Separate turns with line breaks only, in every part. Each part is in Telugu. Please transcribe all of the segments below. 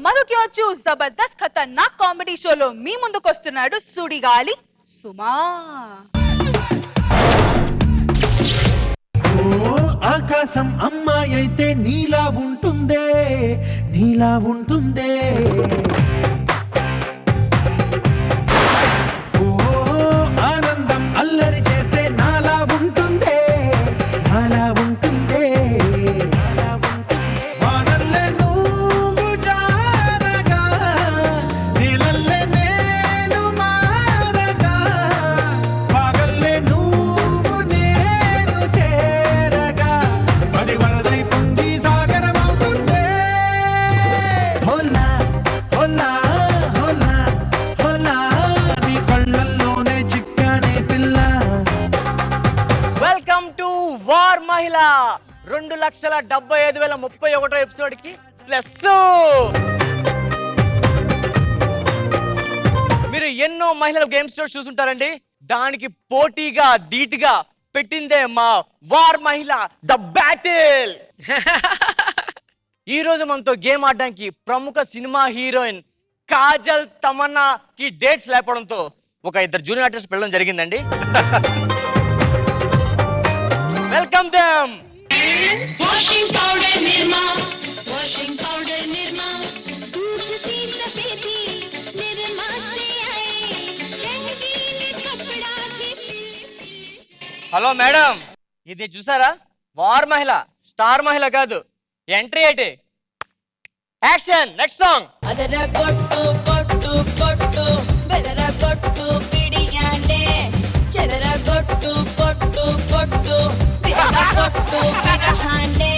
మధుకి వచ్చు జబర్దస్త్ ఖతర్నాక్ కామెడీ షోలో మీ ముందుకొస్తున్నాడు సుడిగాలి సుమా.
ఆకాశం అమ్మాయి అయితే నీలా ఉంటుందే, నీలా ఉంటుందే. ఓ ఆనందం అల్లరి చేస్తే నాలా ఉంటుందే, నాలా ఉంటుందే. వానల్లే నువ్వు జారగా, నీలల్లే నేను మారగా, పగల్లే నువ్వు నేను చేరగా, పడి వరదై పొంగి సాగరమవుతుందే. హోలా హోలా హోలా హోలా, నీ కళ్ళల్లోనే చిక్కానే పిల్ల.
వెల్కమ్ టు వార్ మహిళ 2,75,031 ఎపిసోడ్ కి ప్లస్. మీరు ఎన్నో మహిళల గేమ్ షోస్ చూసుంటారండి. దానికి పోటీగా ధీటుగా పెట్టిందే మా వార్ మహిళ ద బ్యాటిల్. ఈ రోజు మనతో గేమ్ ఆడడానికి ప్రముఖ సినిమా హీరోయిన్ కాజల్ తమన్నాకి డేట్స్ లేపడంతో ఒక ఇద్దరు జూనియర్ ఆర్టిస్ట్ పిలవడం జరిగిందండి. Welcome them.
Washing powder Nirma, washing powder Nirma, दूध सी सफेदी Nirma से आए, रंगीन कपड़ा भी
హలో మేడం, ఇది చూసారా? వార్ మహిళ, స్టార్ మహిళ కాదు. ఎంట్రీ అయితే యాక్షన్. Next song.
ಅದರ ಕೊಟ್ಟು ಕೊಟ್ಟು ಕೊಟ್ಟು ಬೆದರ ಕೊಟ್ಟು ಬಿಡಿಯಾನೆ ಚದರ ಕೊಟ್ಟು ಕೊಟ್ಟು ಕೊಟ್ಟು ಬಿದರ ಕೊಟ್ಟು ಬಿಡಹಾನೆ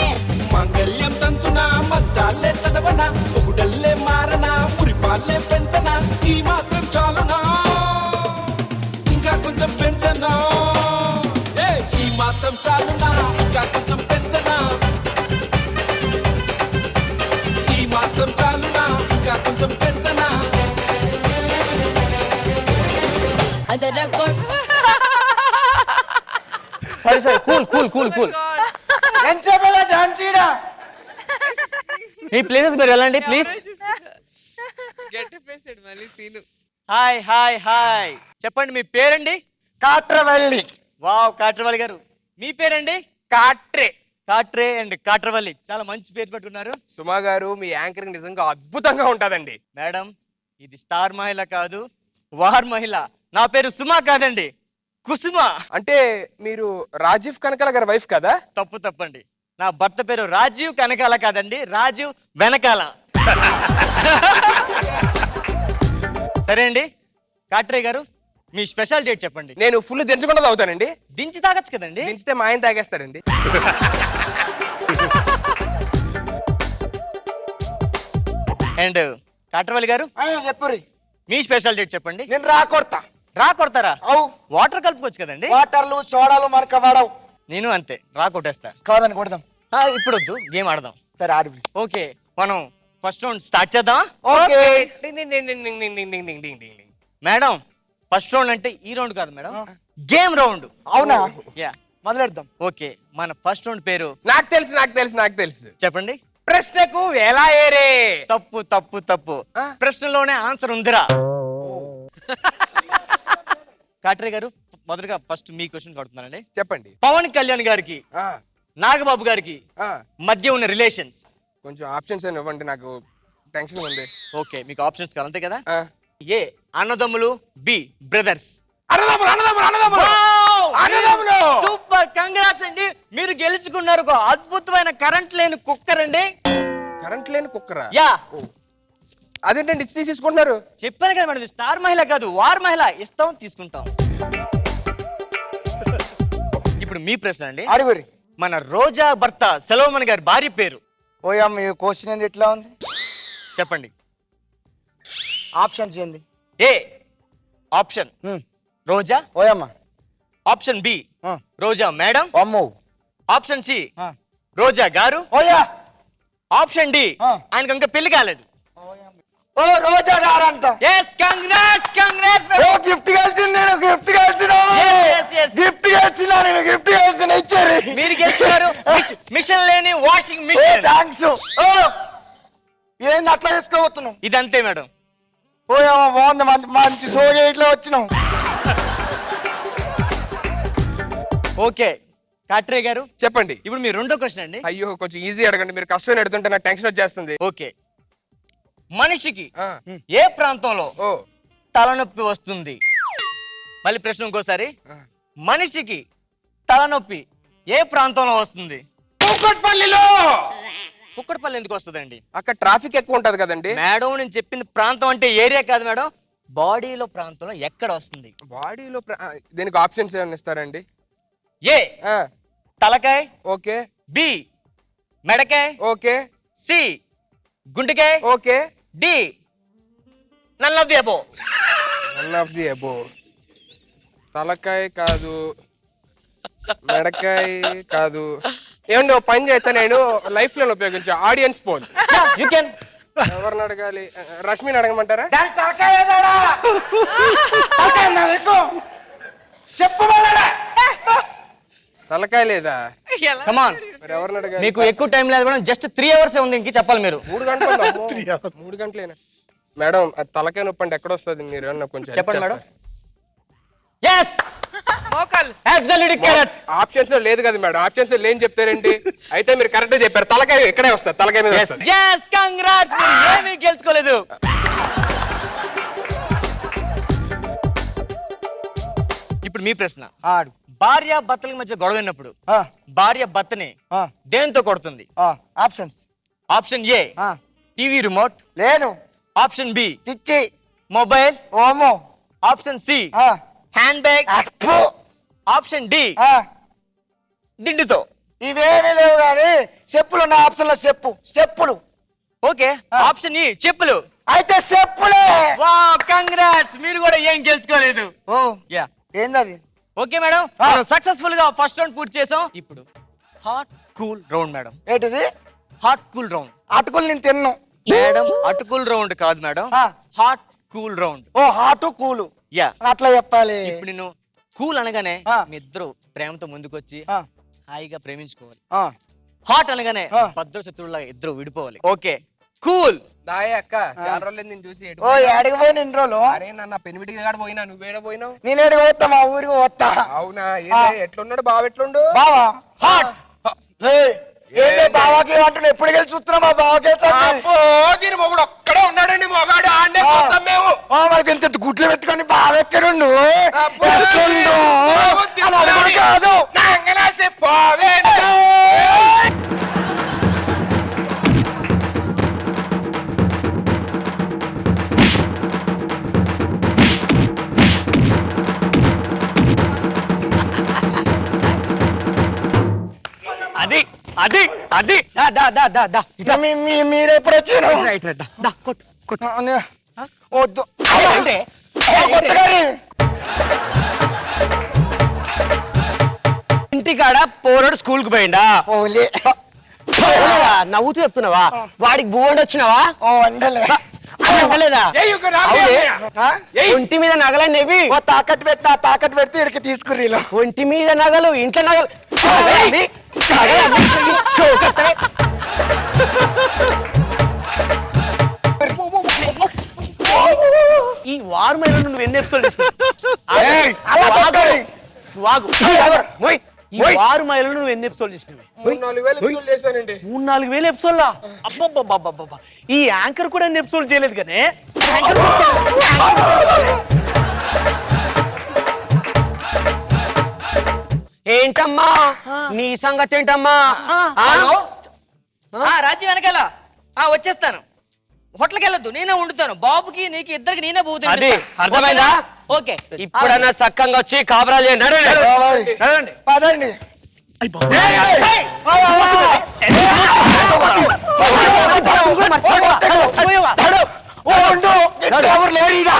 మంగళ్యం తంతునా మంత్రాలే చదవనా ఒకడల్లే మారనా మురిపాలే పెంచనా ఈ మాత్రం చాలునా ఇంకా కొంచెం పెంచనా ఈ మాత్రం చాలునా ఇంకా కొంచెం పెంచనా ఈ మాత్రం చాలునా ఇంకా కొంచెం పెంచనా
ಅದರ ಕೊಟ್ಟು
సారీ కూల్. మీ ప్లేసెస్ మీరు వెళ్ళండి ప్లీజ్. హాయ్ చెప్పండి మీ పేరండి?
కాట్రవల్లి.
వావ్, కాట్రవల్లి గారు. మీ పేరండి? కాట్రే అండ్ కాట్రవల్లి, చాలా మంచి పేరు పెట్టుకున్నారు.
సుమా గారు, మీ యాంకరింగ్ నిజంగా అద్భుతంగా ఉంటదండి.
మేడం, ఇది స్టార్ మహిళ కాదు, వార్ మహిళ. నా పేరు సుమా కాదండి, కుసుమ.
అంటే మీరు రాజీవ్ కనకాల గారి వైఫ్ కదా?
తప్పండి. నా భర్త పేరు రాజీవ్ కనకాల కాదండి, రాజీవ్ వెనకాల. సరే అండి, కాట్రే గారు మీ స్పెషల్ డేట్ చెప్పండి.
నేను ఫుల్ దించకుండా తాగుతానండి.
దించి తాగొచ్చు కదండి.
దించితే మా ఆయన తాగేస్తాడండి.
అండ్ కాట్రవల్లి గారు
చెప్పురి.
మీ స్పెషల్ డేట్ చెప్పండి.
నేను రాకొడతా.
కొడతారా?
అవు.
వాటర్ కలుపుకోవచ్చు కదండి.
వాటర్లు సోడాలు మనకు వాడవు.
నేను అంతే, కొట్టేస్తా.
కాదని కొడదాం.
ఇప్పుడు వద్దు, గేమ్ ఆడదాం.
సరే ఆడు.
ఓకే, మనం ఫస్ట్ రౌండ్ స్టార్ట్ చేద్దాం.
ఓకే.
మేడం, ఫస్ట్ రౌండ్ అంటే ఈ రౌండ్ కాదు మేడం, గేమ్ రౌండ్.
అవునా?
యా,
మొదలెడదాం.
ఓకే. మన ఫస్ట్ రౌండ్ పేరు
నాకు తెలుసు.
చెప్పండి.
ప్రశ్నకు ఎలా ఏరే.
తప్పు. ప్రశ్నలోనే ఆన్సర్ ఉందిరా. కాట్రే గారు, మొదటగా ఫస్ట్ మీ క్వశ్చన్ కడుతున్నానండి.
చెప్పండి.
పవన్ కళ్యాణ్ గారికి నాగబాబు గారికి మధ్య ఉన్న రిలేషన్స్.
కొంచెం ఆప్షన్స్ ఏమి ఇవ్వండి, నాకు టెన్షన్ ఉంది.
ఓకే, మీకు ఆప్షన్స్ కావాలి అంతే కదా? ఏ అన్నదమ్ములు, బి బ్రదర్స్. సూపర్, కంగ్రాట్స్ అండి, మీరు గెలుచుకున్నారు ఒక అద్భుతమైన కరెంట్ లేని కుక్కర్ అండి.
కరెంట్ లేని కుక్కరా?
యా.
అదేంటండి ఇచ్చి తీసుకుంటున్నారు?
చెప్పాను కదా మేడం, స్టార్ మహిళ కాదు, వార్ మహిళ. ఇస్తాం, తీసుకుంటాం. ఇప్పుడు మీ ప్రశ్న అండి.
అడుగురి.
మన రోజా భర్త సెలవమణి గారి భార్య పేరు.
ఓయమ్మ, ఈ క్వశ్చన్ ఏంది ఎట్లా ఉంది?
చెప్పండి.
ఆప్షన్స్ ఏంది?
ఏ ఆప్షన్ రోజా.
ఓయమ్మ.
ఆప్షన్ బి రోజా మేడం.
అమ్మో.
ఆప్షన్ సి రోజా గారు.
ఓయా.
ఆప్షన్ డి ఆయనకు ఇంకా పెళ్లి కాలేదు.
ఓ రోజా గారంట.
yes congrats
ఓ గిఫ్ట్ కలిసింది. నేను గిఫ్ట్ కలిసిన. గిఫ్ట్ కలిసిన. నేను గిఫ్ట్ కలిసిన. ఇచ్చారు.
మీరు గెలిచారు మిషన్ లేని వాషింగ్ మిషన్.
థాంక్స్. ఓ ఏంది అట్లా చేసుకోబోతున్నావు?
ఇదంతే మేడం.
ఓయమ్మ బాగుంది, మంచి సోగే ఇట్లా వచ్చినావు.
ఓకే కాట్రే గారు
చెప్పండి.
ఇప్పుడు మీ రెండో క్వశ్చన్ అండి.
అయ్యో కొంచెం ఈజీ అడగండి, మీరు కష్టం అడుగుతుంటే నాకు టెన్షన్ వచ్చేస్తుంది.
ఓకే, మనిషికి
ఆ,
ఏ ప్రాంతంలో
ఓ
తలనొప్పి వస్తుంది? మళ్ళీ ప్రశ్న ఇంకోసారి.
ఆ.
మనిషికి తలనొప్పి ఏ ప్రాంతంలో వస్తుంది?
కూకట్పల్లిలో.
కుక్కడపల్లి ఎందుకు వస్తుందండి?
అక్కడ ట్రాఫిక్ ఎక్కువ ఉంటది కదండి.
మేడం నేను చెప్పింది ప్రాంతం అంటే ఏరియా కాదు మేడం, బాడీలో ప్రాంతంలో ఎక్కడ వస్తుంది?
బాడీలో దీనికి ఆప్షన్స్ ఏమైనా ఇస్తారండి?
ఏ
ఆ,
తలకాయ,
ఓకే
బి మెడకాయ,
ఓకే
సి గుండెకాయ,
okay.
D none of the above.
One of the above. తలకాయ కాదు, మెడకాయ కాదు. ఏమన్నా ఓ పని చేయొచ్చా? నేను లైఫ్ లో ఉపయోగించా ఆడియన్స్ పోల్.
You can.
ఎవరిని అడగాలి? రష్మిని అడగమంటారా?
దాని తలకాయ ఏదాడా? తలకాయ ఉందా నీకు? చెప్పు మళ్ళా.
తలకాయ లేదా?
కమాన్,
మరి ఎవరిని అడగాలి?
మీకు ఎక్కువ టైం లేదు మేడం, జస్ట్ 3 hours ఉంది. ఇంక చెప్పాలి మీరు.
3 గంటలు. 3 గంటలేనా మేడం? అది తలకాయ నొప్పి అంటే ఎక్కడ వస్తుంది? మీరు ఏమన్నా కొంచెం
చెప్పండి మేడం. yes
మోకాలు.
absolutely correct.
ఆప్షన్స్ లేదు కదా మేడం, ఆప్షన్స్ లేని చెప్తారేంటి? అయితే మీరు కరెక్ట్ చెప్పారు, తలకాయ ఇక్కడే వస్తుంది, తలకాయ మీద వస్తుంది.
yes congrats, మీరు ఏమీ గెలుచుకోలేదు. ఇప్పుడు మీ ప్రశ్న.
ఆడు.
భార్య భర్తల మధ్య గొడవైనప్పుడు
ఆ,
భార్య భర్తని
ఆ,
దేంతో కొడుతుంది?
ఆ, ఆప్షన్స్.
ఆప్షన్ ఏ
ఆ,
టీవీ రిమోట్,
లేదు.
ఆప్షన్ బి
చిచ్చి.
మొబైల్,
ఓమో.
ఆప్షన్ సి
ఆ,
హ్యాండ్ బ్యాగ్,
అప్పు.
ఆప్షన్ డి
ఆ,
దిండుతో.
ఇవేమీ లేవు కానీ చెప్పులు నా ఆప్షన్ లో చెప్పు. చెప్పులు.
ఓకే, ఆప్షన్ ఈ చెప్పులు.
అయితే చెప్పులే.
వావ్ కంగ్రాట్స్, మీరు కూడా ఏం గెలుచుకోలేదు.
ఓ
యా
ఏందది?
ఓకే మేడం, మనం సక్సెస్ఫుల్ గా ఫస్ట్ రౌండ్ పూర్తి చేసాం. ఇప్పుడు హాట్ కూల్ రౌండ్ మేడం.
ఏంటిది?
హాట్ కూల్ రౌండ్
అటుకులు నేను తిన్ను.
మేడం. అటుకుల్ రౌండ్ కాదు మేడం,
ఆ.
Hot cool round.
Oh hot cool
yeah,
అట్లా చెప్పాలి.
ఇప్పుడు నేను కూల్ అనగానే
ఆ.
మీ ఇద్దరు ప్రేమతో ముందుకొచ్చి
ఆ,
హాయిగా ప్రేమించుకోవాలి.
ఆ.
హాట్ అనగానే
ఆ.
భద్ర శత్రువులాగా ఇద్దరు విడిపోవాలి. Okay cool.
దాయే అక్క, చాలా రోజులు నేను చూసి ఎటు
ఓ ఏడికి పోయిన ఇన్ని రోజులు?
అరే నా పెనిమిటికి కాడ పోయినా, నువ్వేడ పోయినావు?
నేను ఏడికి పోతా, మా ఊరికి పోతా.
అవునా? ఎట్లున్నాడు బావ? ఎట్లుండు?
బావా
హాట్.
ఏంటి బావాకి అంటున్నా? ఎప్పుడు గెలిచి చూస్తున్నా మా బావకి
అబ్బో, దీని మొగుడు ఒక్కడే ఉన్నాడండి, మొగాడు ఆడే పోతాం మేము.
మనకి ఇంత గుడ్లు పెట్టుకొని బావ ఎక్కడుండు?
అబ్బో,
ఎట్లుండు? అని అడుగుడు కాదు.
నా అంగలాసి పోవేంటి?
అది అది అది దా దా దా దా దా
ఇక మీరు ఎప్పుడు వచ్చారు?
రైట్ రైట్ దా కొట్టు కొట్టు.
వద్దు
అంటే
కొట్టగాని.
ఇంటికాడ పోరాడు స్కూల్ కు పోయిండా?
ఓలే.
నవ్వుతూ చెప్తున్నావా? వాడికి బువ్వండి వచ్చినావా?
ఓ వండలే.
అనలేదా?
ఏయ్, ఇక రావే.
ఆ?
ఒంటి మీద నగలనేవి
ఓ తాకట్టు పెట్టినా, తాకట్టు పెడితే ఇక్కడికి తీసుకురీలో.
ఒంటి మీద నగలు, ఇంట్లో నగలు. ఈ వారు మహిళలు నువ్వు ఎన్ని ఎపిసోడ్
ఏయ్, అలా కొట్టరి.
ఈ వారు మహిళలు నువ్వు ఎన్ని ఎపిసోడ్ చేసినవి?
3-4 వేలు ఎపిసోడ్ చేశానండి.
3-4 వేల ఎపిసోడ్లా? అబ్బబ్బబ్బబ్బబ్బ, ఈ యాంకర్ కూడా ఎన్ని ఎపిసోడ్ చేయలేదు కానీ ఏంటమ్మా నీ సంగతి ఏంటమ్మా? రాజీ వెనకాల వచ్చేస్తాను. హోటల్కి వెళ్ళొద్దు, నేనే వండుతాను. బాబుకి నీకు ఇద్దరికి నేనే పోతాను. అది అర్థమైందా? ఓకే, ఇప్పుడన్నా సక్కంగా వచ్చి కాబరాలు చేయండి. నడవండి.
పదండి. ఓ ఉండు. ఎవరు లేరు ఈడ.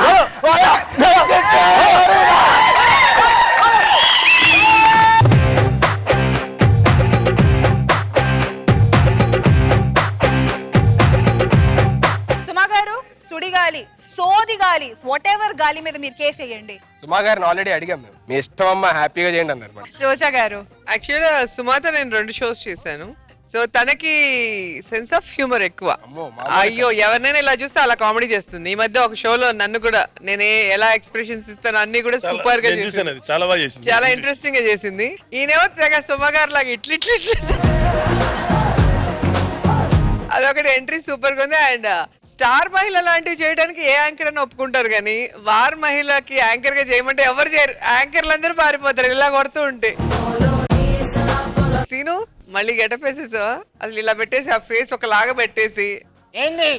సుమా గారు, సుడిగాలి, సోది గాలి, వాట్ ఎవర్ గాలి మీద మీరు కేసు వేయండి.
సుమా గారిని ఆల్రెడీ అడిగాం మేము, మీ ఇష్టం అమ్మా హ్యాపీగా చేయండి అన్నారు.
రోజా గారు,
యాక్చువల్గా సుమాతో నేను 2 షోస్ చేశాను. సో తనకి సెన్స్ ఆఫ్ హ్యూమర్ ఎక్కువ. అయ్యో ఎవరినైనా ఇలా చూస్తే అలా కామెడీ చేస్తుంది. ఈ మధ్య ఒక షోలో నన్ను కూడా నేనే ఎలా ఎక్స్ప్రెషన్స్ ఇస్తాను అన్ని కూడా సూపర్ గా చేసింది.
చాలా బాగా చేసింది,
చాలా ఇంట్రెస్టింగ్ గా చేసింది. ఈయనేమో తెగ సుమగారు లాగా ఇట్లి అదొకటి ఎంట్రీ సూపర్ గా ఉంది. అండ్ స్టార్ మహిళ లాంటివి చేయడానికి ఏ యాంకర్ అని ఒప్పుకుంటారు కానీ వార్ మహిళకి యాంకర్ గా చేయమంటే ఎవరు చేయరు. యాంకర్లు అందరూ పారిపోతారు ఇలా కొడుతూ ఉంటే. సీను మళ్ళీ గెటప్ వేసేసావా? అసలు ఇలా పెట్టేసి ఆ ఫేస్ ఒకలాగా పెట్టేసి
ఏంది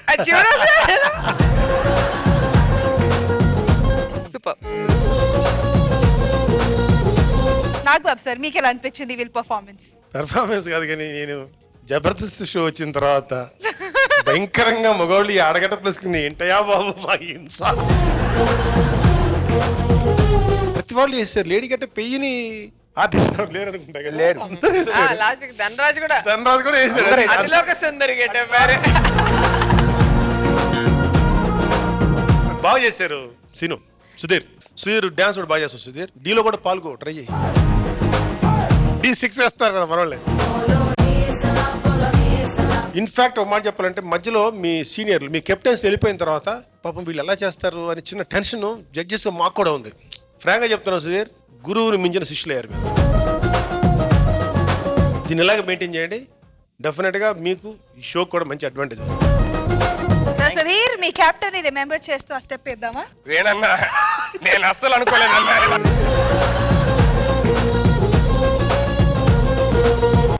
అది చూడు సూపర్.
నాగబాబు సార్ మీకు ఎలా అనిపించింది వీళ్ళ పర్ఫార్మెన్స్?
పెర్ఫార్మెన్స్ కాదు కానీ నేను జబర్దస్త్ షో వచ్చిన తర్వాత భయంకరంగా మగవాళ్ళు ఈ ఆడగడ్డ ప్లస్ ఏంటయా బాబు మా హింస. ప్రతి వాళ్ళు చేస్తారు. లేడీ గట్ట పెయ్యిని ఆర్టిస్ట్ లేరు అనుకుంటా కదా.
లేరు.
అందరూ వేశారు.
లాస్ట్ ధనరాజు కూడా
ధనరాజు కూడా వేసాడు.
అందులో ఒక సుందరి గెటప్
బాగా చేశారు. సుధీర్ డాన్స్ కూడా బాగా చేస్తారు. సుధీర్ డీలో కూడా పాల్గో, ట్రై చేయి. D6 వేస్తారు కదా మనోళ్ళే. ఇన్ఫాక్ట్ ఒక మాట చెప్పాలంటే మధ్యలో మీ సీనియర్లు మీ కెప్టెన్స్ వెళ్ళిపోయిన తర్వాత పాపం వీళ్ళు ఎలా చేస్తారు అని చిన్న టెన్షన్ జడ్జెస్ మాకు కూడా ఉంది. ఫ్రాంక్ గా చెప్తున్నాను సుధీర్, గురువుని మించిన శిష్యులు అయ్యారు మీరు. దీన్ని ఇలాగే మెయింటైన్ చేయండి. డెఫినెట్ గా మీకు ఈ షో కూడా మంచి అడ్వాంటేజ్.
సుధీర్ మీ కెప్టెన్ ని రిమెంబర్ చేస్తూ ఆ స్టెప్ వేద్దామా?
వేణన్నా నేను అస్సలు అనుకోలేదన్నా.